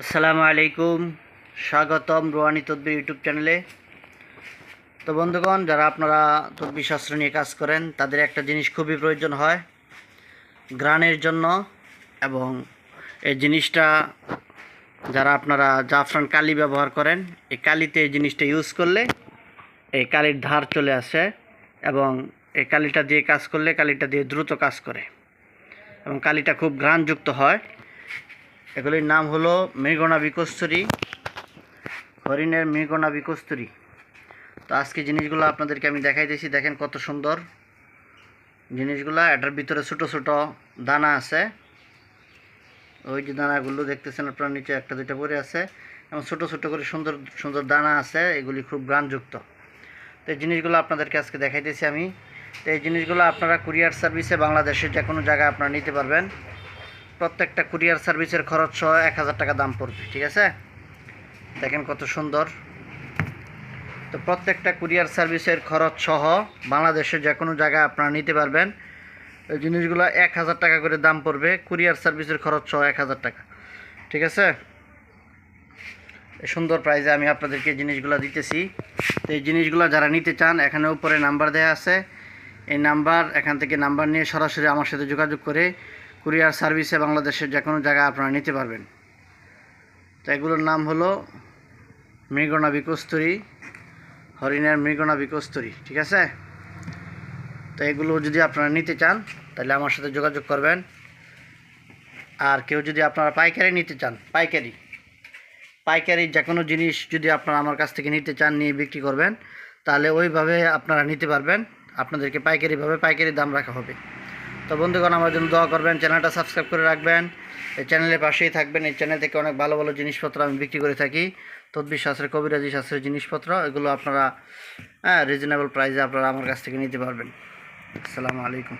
আসসালামু আলাইকুম, স্বাগতম রুহানি তদবির ইউটিউব চ্যানেলে। তো বন্ধুগণ, যারা আপনারা তদবির শাস্ত্র নিয়ে কাজ করেন তাদের একটা জিনিস খুবই প্রয়োজন হয় ঘ্রাণের জন্য। এবং এই জিনিসটা যারা আপনারা জাফরান কালি ব্যবহার করেন, এই কালিতে এই জিনিসটা ইউজ করলে এই কালির ধার চলে আসে এবং এই কালিটা দিয়ে কাজ করলে কালিটা দিয়ে দ্রুত কাজ করে এবং কালিটা খুব ঘ্রাণযুক্ত হয়। এগুলির নাম হলো মৃগনাভি কস্তুরী, হরিণের মৃগনাভি কস্তুরী। তো আজকে জিনিসগুলো আপনাদেরকে আমি দেখাইতেছি, দেখেন কত সুন্দর জিনিসগুলা। এটার ভিতরে ছোটো ছোটো দানা আছে, ওই যে দানাগুলো দেখতেছেন আপনার, নিচে একটা দুইটা পরে আছে এবং ছোটো ছোটো করে সুন্দর সুন্দর দানা আছে, এগুলি খুব ঘ্রাণযুক্ত। তো এই জিনিসগুলো আপনাদেরকে আজকে দেখাইতেছি আমি। তো এই জিনিসগুলো আপনারা কুরিয়ার সার্ভিসে বাংলাদেশের যে কোনো জায়গায় আপনারা নিতে পারবেন। প্রত্যেকটা কুরিয়ার সার্ভিসের খরচ সহ 1000 টাকা দাম পড়বে, ঠিক আছে? দেখেন কত সুন্দর। তো প্রত্যেকটা কুরিয়ার সার্ভিসের খরচ সহ বাংলাদেশের যে কোনো জায়গায় আপনারা নিতে পারবেন। এই জিনিসগুলো 1000 টাকা করে দাম পড়বে, কুরিয়ার সার্ভিসের খরচ সহ 1000 টাকা, ঠিক আছে? এই সুন্দর প্রাইজে আমি আপনাদেরকে এই জিনিসগুলো দিতেছি। তো এই জিনিসগুলো যারা নিতে চান, এখানে উপরে নাম্বার দেওয়া আছে, এই নাম্বার, এখান থেকে নাম্বার নিয়ে সরাসরি আমার সাথে যোগাযোগ করে কুরিয়ার সার্ভিসে বাংলাদেশের যে কোনো জায়গায় আপনারা নিতে পারবেন। তো এগুলোর নাম হলো মৃগনাভি কস্তুরী, হরিণের মৃগনাভি কস্তুরী, ঠিক আছে? তো এগুলো যদি আপনারা নিতে চান তাহলে আমার সাথে যোগাযোগ করবেন। আর কেউ যদি আপনারা পাইকারি নিতে চান, পাইকারি যে কোনো জিনিস যদি আপনারা আমার কাছ থেকে নিতে চান, নিয়ে বিক্রি করবেন, তাহলে ওইভাবে আপনারা নিতে পারবেন। আপনাদেরকে পাইকারি দাম রাখা হবে। তো বন্ধুগণ, আমার জন্য দোয়া করবেন, চ্যানেলটা সাবস্ক্রাইব করে রাখবেন, এই চ্যানেলের পাশেই থাকবেন। এই চ্যানেল থেকে অনেক ভালো ভালো জিনিসপত্র আমি বিক্রি করে থাকি, তদবির শাস্ত্রের, কবিরাজি শাস্ত্রের জিনিসপত্র। এগুলো আপনারা রিজনেবল প্রাইসে আপনারা আমার কাছ থেকে নিতে পারবেন। আসসালামু আলাইকুম।